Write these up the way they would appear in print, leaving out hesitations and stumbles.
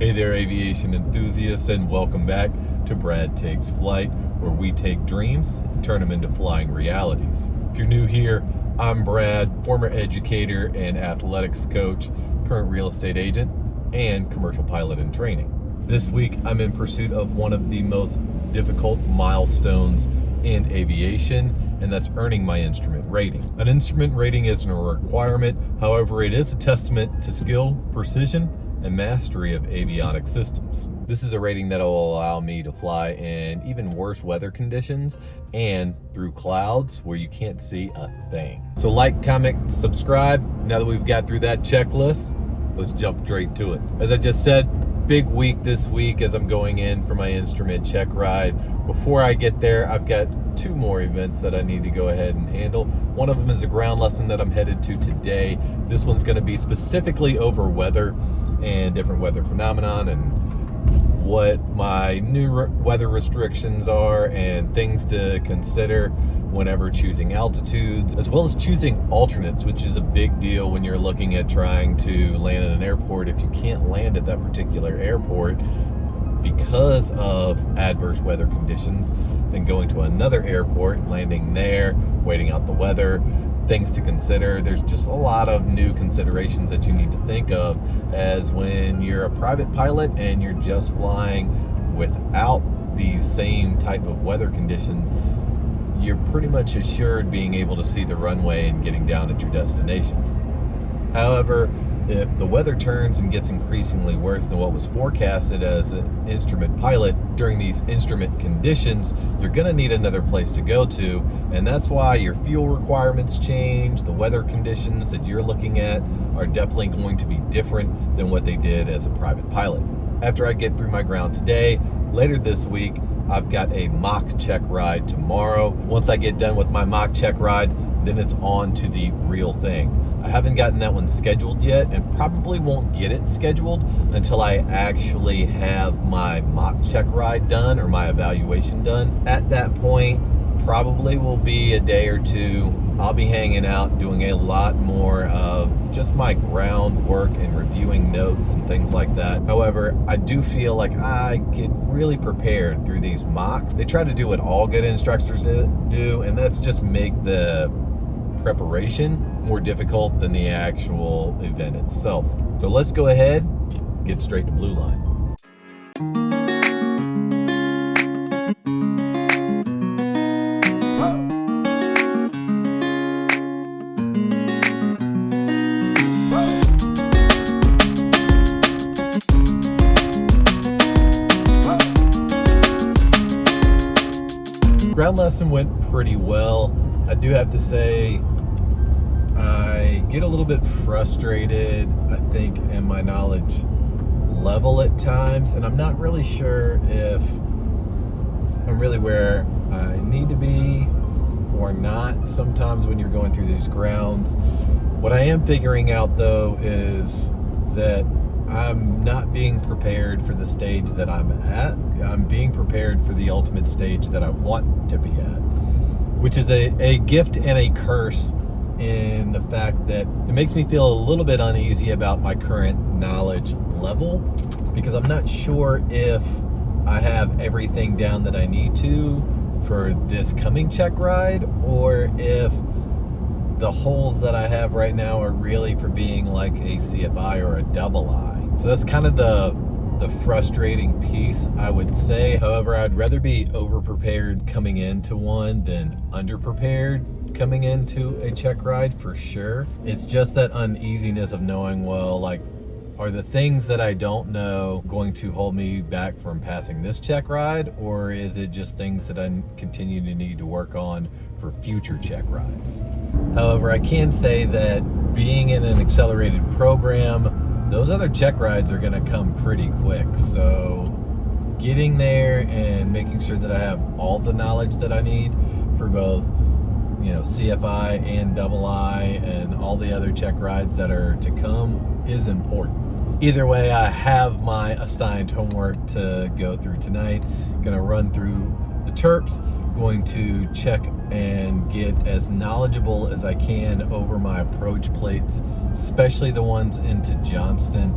Hey there, aviation enthusiasts, and welcome back to Brad Takes Flight, where we take dreams and turn them into flying realities. If you're new here, I'm Brad, former educator and athletics coach, current real estate agent, and commercial pilot in training. This week, I'm in pursuit of one of the most difficult milestones in aviation, and that's earning my instrument rating. An instrument rating isn't a requirement, however, it is a testament to skill, precision, and mastery of avionic systems. This is a rating that will allow me to fly in even worse weather conditions and through clouds where you can't see a thing. So like, comment, subscribe. Now that we've got through that checklist, let's jump straight to it. As I just said, big week this week as I'm going in for my instrument check ride. Before I get there, I've got two more events that I need to go ahead and handle. One of them is a ground lesson that I'm headed to today. This one's going to be specifically over weather and different weather phenomenon and what my new weather restrictions are and things to consider whenever choosing altitudes, as well as choosing alternates, which is a big deal when you're looking at trying to land at an airport. If you can't land at that particular airport because of adverse weather conditions, then going to another airport, landing there, waiting out the weather, things to consider. There's just a lot of new considerations that you need to think of as when you're a private pilot and you're just flying without these same type of weather conditions. You're pretty much assured being able to see the runway and getting down at your destination. However, if the weather turns and gets increasingly worse than what was forecasted as an instrument pilot during these instrument conditions, you're going to need another place to go to, and that's why your fuel requirements change. The weather conditions that you're looking at are definitely going to be different than what they did as a private pilot. After I get through my ground today, later this week, I've got a mock check ride tomorrow. Once I get done with my mock check ride, then it's on to the real thing. I haven't gotten that one scheduled yet and probably won't get it scheduled until I actually have my mock check ride done or my evaluation done. At that point, probably will be a day or two. I'll be hanging out, doing a lot more of just my groundwork and reviewing notes and things like that. However, I do feel like I get really prepared through these mocks. They try to do what all good instructors do, and that's just make the preparation more difficult than the actual event itself. So let's go ahead, get straight to Blue Line. Ground lesson went pretty well. I do have to say, I get a little bit frustrated, I think, in my knowledge level at times, and I'm not really sure if I'm really where I need to be or not sometimes when you're going through these grounds. What I am figuring out, though, is that I'm not being prepared for the stage that I'm at. I'm being prepared for the ultimate stage that I want to be at, which is a gift and a curse in the fact that it makes me feel a little bit uneasy about my current knowledge level, because I'm not sure if I have everything down that I need to for this coming check ride, or if the holes that I have right now are really for being like a CFI or a double I. So that's kind of the frustrating piece, I would say. However, I'd rather be over-prepared coming into one than under-prepared coming into a check ride, for sure. It's just that uneasiness of knowing, well, like, are the things that I don't know going to hold me back from passing this check ride, or is it just things that I continue to need to work on for future check rides? However, I can say that being in an accelerated program, those other check rides are gonna come pretty quick. So getting there and making sure that I have all the knowledge that I need for both, CFI and double I and all the other check rides that are to come is important. Either way, I have my assigned homework to go through tonight. Gonna run through the terps, going to check and get as knowledgeable as I can over my approach plates, especially the ones into Johnston.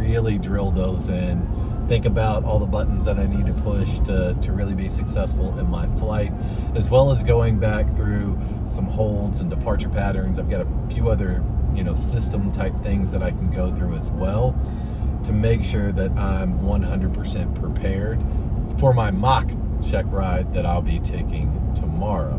really drill those in, think about all the buttons that I need to push to really be successful in my flight, as well as going back through some holds and departure patterns. I've got a few other, system type things that I can go through as well to make sure that I'm 100% prepared for my mock check ride that I'll be taking tomorrow.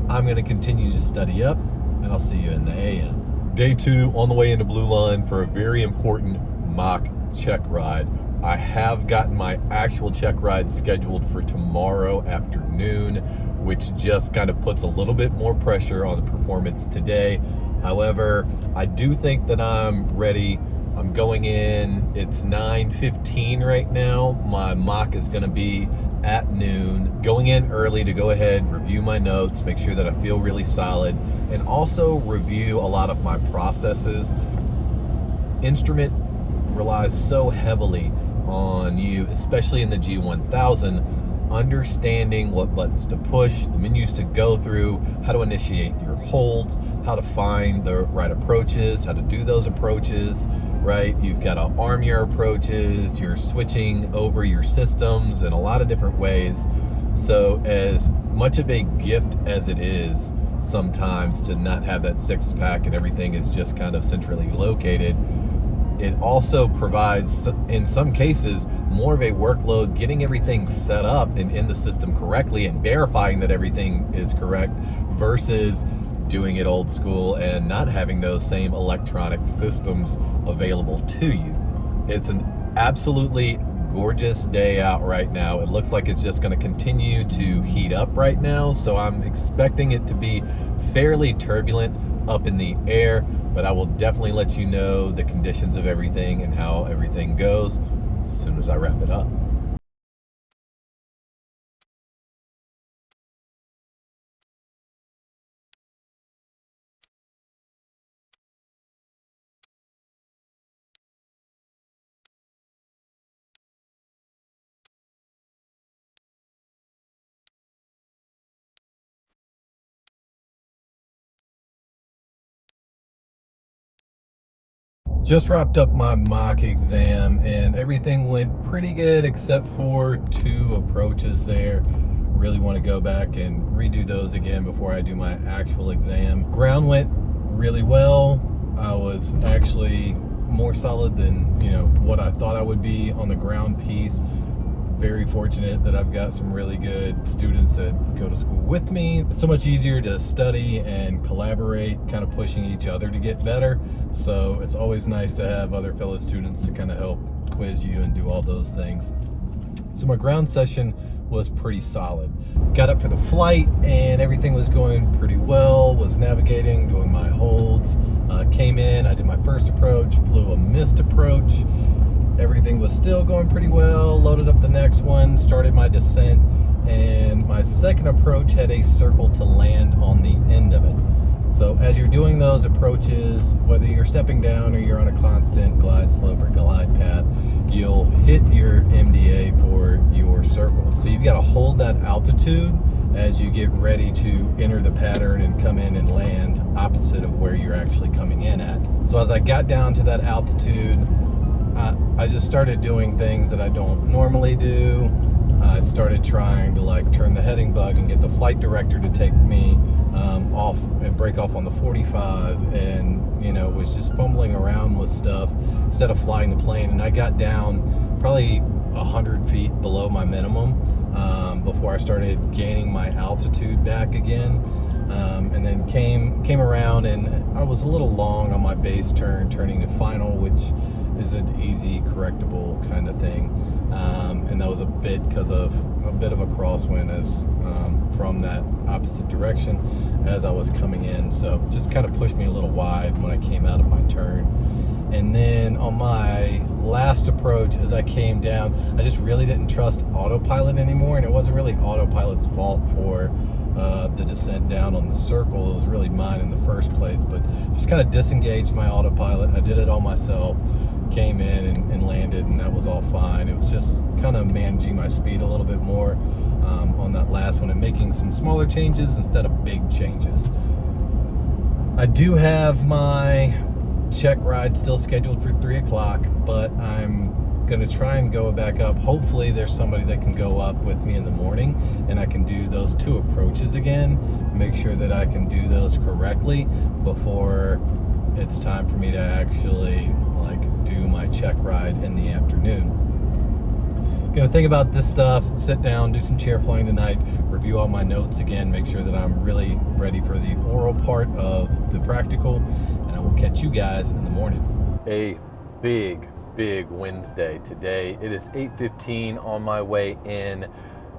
I'm going to continue to study up, and I'll see you in the AM. Day 2 on the way into Blue Line for a very important mock check ride. I have gotten my actual check ride scheduled for tomorrow afternoon, which just kind of puts a little bit more pressure on the performance today. However, I do think that I'm ready. I'm going in, it's 9:15 right now. My mock is gonna be at noon. Going in early to go ahead, review my notes, make sure that I feel really solid, and also review a lot of my processes. Instrument relies so heavily on you, especially in the G1000, understanding what buttons to push, the menus to go through, how to initiate your holds, how to find the right approaches, how to do those approaches, right? You've got to arm your approaches, you're switching over your systems in a lot of different ways. So as much of a gift as it is sometimes to not have that six pack and everything is just kind of centrally located, it also provides, in some cases, more of a workload getting everything set up and in the system correctly and verifying that everything is correct versus doing it old school and not having those same electronic systems available to you. It's an absolutely gorgeous day out right now. It looks like it's just going to continue to heat up right now, so I'm expecting it to be fairly turbulent up in the air, but I will definitely let you know the conditions of everything and how everything goes as soon as I wrap it up. Just wrapped up my mock exam and everything went pretty good except for 2 approaches there. Really want to go back and redo those again before I do my actual exam. Ground went really well. I was actually more solid than what I thought I would be on the ground piece. Very fortunate that I've got some really good students that go to school with me. It's so much easier to study and collaborate, kind of pushing each other to get better. So it's always nice to have other fellow students to kind of help quiz you and do all those things. So my ground session was pretty solid. Got up for the flight and everything was going pretty well, was navigating, doing my holds. Came in, I did my first approach, flew a missed approach. Everything was still going pretty well, loaded up the next one, started my descent, and my second approach had a circle to land on the end of it. So as you're doing those approaches, whether you're stepping down or you're on a constant glide slope or glide path, you'll hit your MDA for your circles. So you've got to hold that altitude as you get ready to enter the pattern and come in and land opposite of where you're actually coming in at. So as I got down to that altitude, I just started doing things that I don't normally do. I started trying to turn the heading bug and get the flight director to take me off and break off on the 45, and was just fumbling around with stuff instead of flying the plane. And I got down probably 100 feet below my minimum before I started gaining my altitude back again. And then came around, and I was a little long on my base turn, turning to final, which is an easy correctable kind of thing. And that was a bit because of a bit of a crosswind as from that opposite direction as I was coming in. So just kind of pushed me a little wide when I came out of my turn. And then on my last approach, as I came down, I just really didn't trust autopilot anymore, and it wasn't really autopilot's fault for the descent down on the circle. It was really mine in the first place, but just kind of disengaged my autopilot. I did it all myself, came in and landed, and that was all fine. It was just kind of managing my speed a little bit more on that last one and making some smaller changes instead of big changes. I do have my check ride still scheduled for 3 o'clock, but I'm gonna try and go back up. Hopefully there's somebody that can go up with me in the morning and I can do those 2 approaches again, make sure that I can do those correctly before it's time for me to actually like do my check ride in the afternoon. Gonna think about this stuff, sit down, do some chair flying tonight, review all my notes again, make sure that I'm really ready for the oral part of the practical, and I will catch you guys in the morning. A big Wednesday today. It is 8:15 on my way in.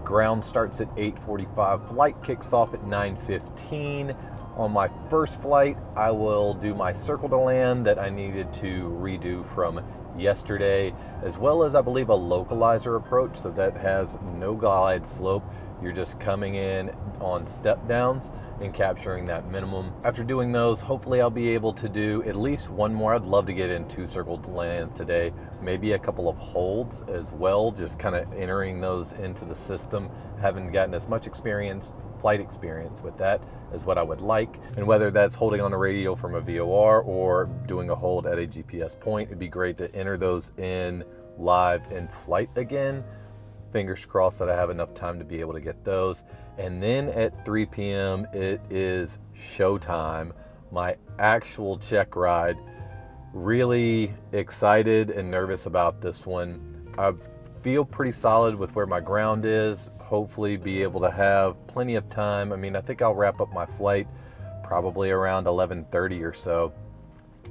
Ground starts at 8:45. Flight kicks off at 9:15. On my first flight, I will do my circle to land that I needed to redo from yesterday, as well as I believe a localizer approach, so that has no glide slope. You're just coming in on step downs and capturing that minimum. After doing those, hopefully I'll be able to do at least one more. I'd love to get in 2 circle to land today, maybe a couple of holds as well, just kind of entering those into the system. Haven't gotten as much flight experience with that as what I would like, and whether that's holding on a radio from a VOR or doing a hold at a GPS point, it'd be great to enter those in live in flight again. Fingers crossed that I have enough time to be able to get those. And then at 3 p.m. it is showtime, my actual check ride. Really excited and nervous about this one. I feel pretty solid with where my ground is. Hopefully be able to have plenty of time. I mean, I think I'll wrap up my flight probably around 11:30 or so.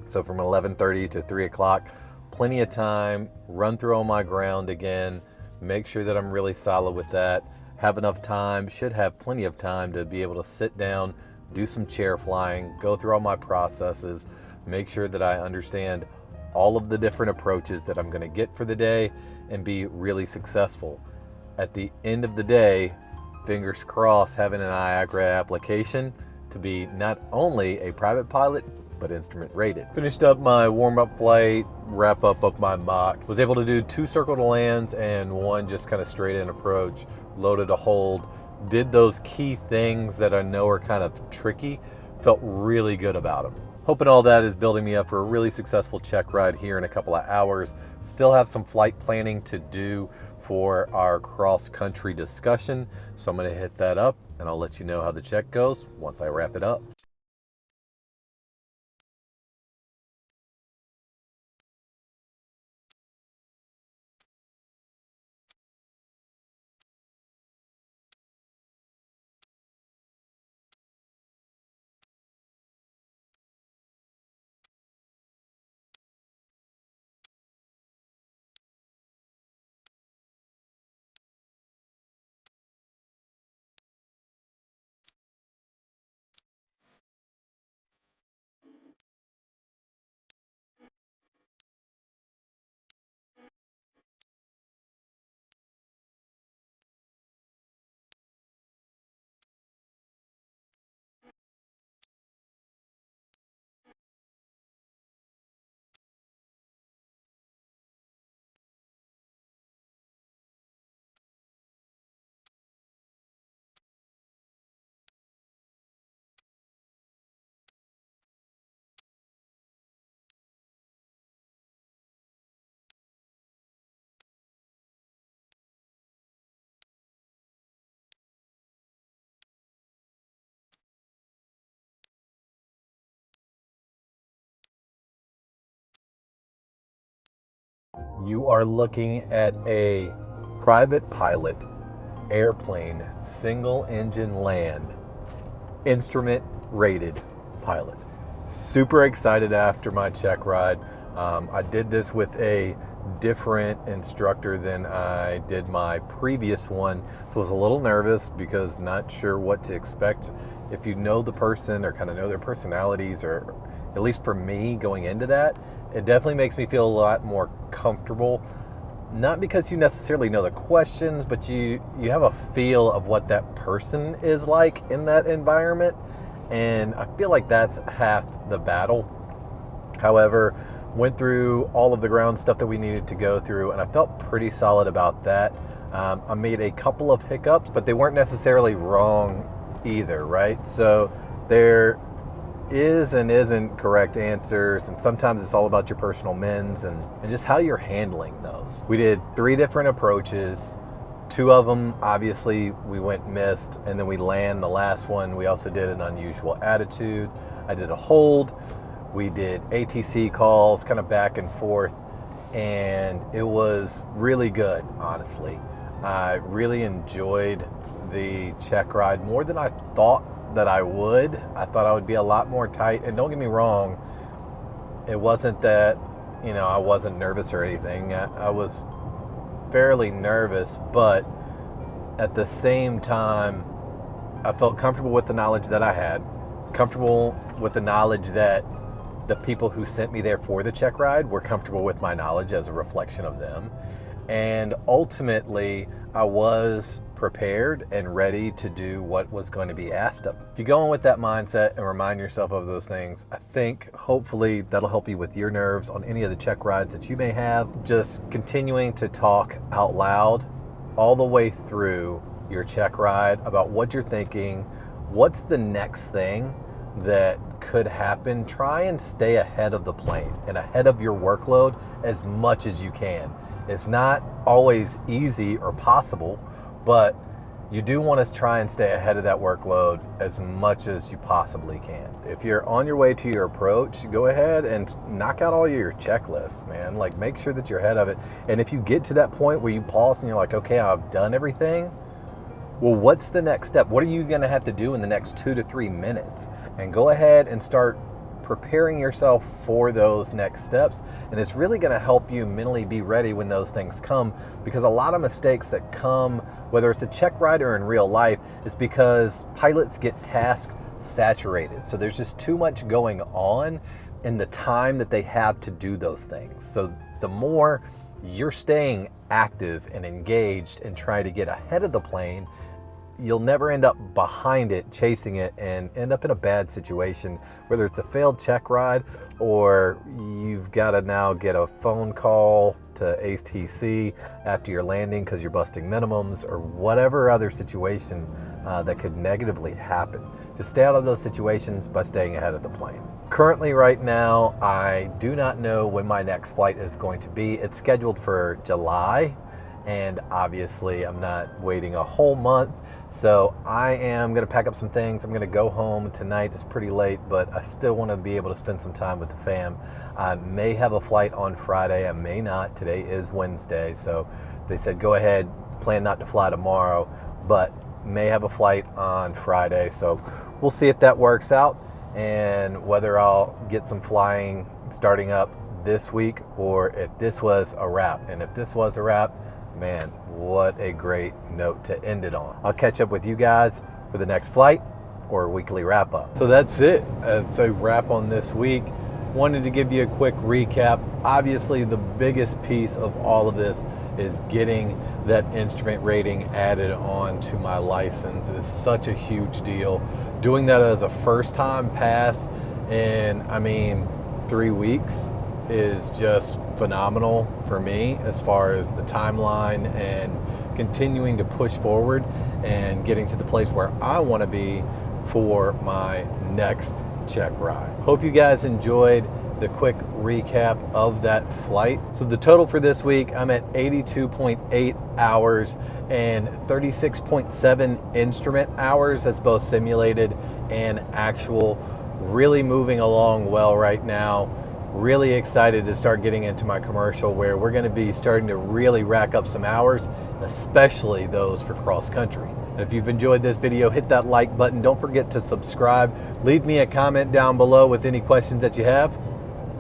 So from 11:30 to 3 o'clock, plenty of time, run through all my ground again, make sure that I'm really solid with that, have enough time, should have plenty of time to be able to sit down, do some chair flying, go through all my processes, make sure that I understand all of the different approaches that I'm gonna get for the day and be really successful. At the end of the day, fingers crossed, having an IFR application to be not only a private pilot, but instrument rated. Finished up my warm-up flight, wrap up of my mock. Was able to do 2 circle to lands and 1 just kind of straight in approach, loaded a hold. Did those key things that I know are kind of tricky. Felt really good about them. Hoping all that is building me up for a really successful check ride here in a couple of hours. Still have some flight planning to do for our cross-country discussion, so I'm going to hit that up and I'll let you know how the check goes once I wrap it up. You are looking at a private pilot airplane, single engine land, instrument rated pilot. Super excited after my check ride. I did this with a different instructor than I did my previous one, so I was a little nervous because not sure what to expect. If you know the person or kind of know their personalities, or at least for me going into that, it definitely makes me feel a lot more comfortable. Not because you necessarily know the questions, but you have a feel of what that person is like in that environment. And I feel like that's half the battle. However, went through all of the ground stuff that we needed to go through, and I felt pretty solid about that. I made a couple of hiccups, but they weren't necessarily wrong either, right? So there is and isn't correct answers, and sometimes it's all about your personal mins and just how you're handling those. We did 3 different approaches. 2 of them, obviously, we went missed, and then we land the last one. We also did an unusual attitude. I did a hold. We did ATC calls, kind of back and forth, and it was really good, honestly. I really enjoyed the Checkride more than I thought that I would. I thought I would be a lot more tight, and don't get me wrong, it wasn't that, I wasn't nervous or anything. I was fairly nervous, but at the same time, I felt comfortable with the knowledge that I had, comfortable with the knowledge that the people who sent me there for the Checkride were comfortable with my knowledge as a reflection of them. And ultimately, I was prepared and ready to do what was going to be asked of me. If you go in with that mindset and remind yourself of those things, I think hopefully that'll help you with your nerves on any of the check rides that you may have. Just continuing to talk out loud all the way through your check ride about what you're thinking, what's the next thing that could happen. Try and stay ahead of the plane and ahead of your workload as much as you can. It's not always easy or possible, but you do want to try and stay ahead of that workload as much as you possibly can. If you're on your way to your approach, go ahead and knock out all your checklists, man. Like, make sure that you're ahead of it. And if you get to that point where you pause and you're like, okay, I've done everything, well, what's the next step? What are you going to have to do in the next 2 to 3 minutes? And go ahead and start preparing yourself for those next steps, and it's really going to help you mentally be ready when those things come, because a lot of mistakes that come, whether it's a check ride or in real life, is because pilots get task saturated. So there's just too much going on in the time that they have to do those things. So the more you're staying active and engaged and trying to get ahead of the plane, you'll never end up behind it, chasing it, and end up in a bad situation, whether it's a failed check ride or you've got to now get a phone call to ATC after your landing because you're busting minimums, or whatever other situation that could negatively happen. Just stay out of those situations by staying ahead of the plane. Currently, right now, I do not know when my next flight is going to be. It's scheduled for July, and obviously I'm not waiting a whole month. So I am going to pack up some things. I'm going to go home tonight. It's pretty late, but I still want to be able to spend some time with the fam. I may have a flight on Friday. I may not. Today is Wednesday. So they said, go ahead, plan not to fly tomorrow, but may have a flight on Friday. So we'll see if that works out and whether I'll get some flying starting up this week or if this was a wrap. And if this was a wrap, man, what a great note to end it on. I'll catch up with you guys for the next flight or weekly wrap up. So that's it. It's a wrap on this week. Wanted to give you a quick recap. Obviously, the biggest piece of all of this is getting that instrument rating added on to my license. It's such a huge deal. Doing that as a first time pass in, 3 weeks is just phenomenal for me as far as the timeline and continuing to push forward and getting to the place where I want to be for my next check ride. Hope you guys enjoyed the quick recap of that flight. So the total for this week, I'm at 82.8 hours and 36.7 instrument hours. That's both simulated and actual. Really moving along well right now. Really excited to start getting into my commercial where we're going to be starting to really rack up some hours, especially those for cross country. And if you've enjoyed this video, hit that like button. Don't forget to subscribe. Leave me a comment down below with any questions that you have.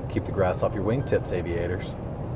Keep the grass off your wingtips, aviators.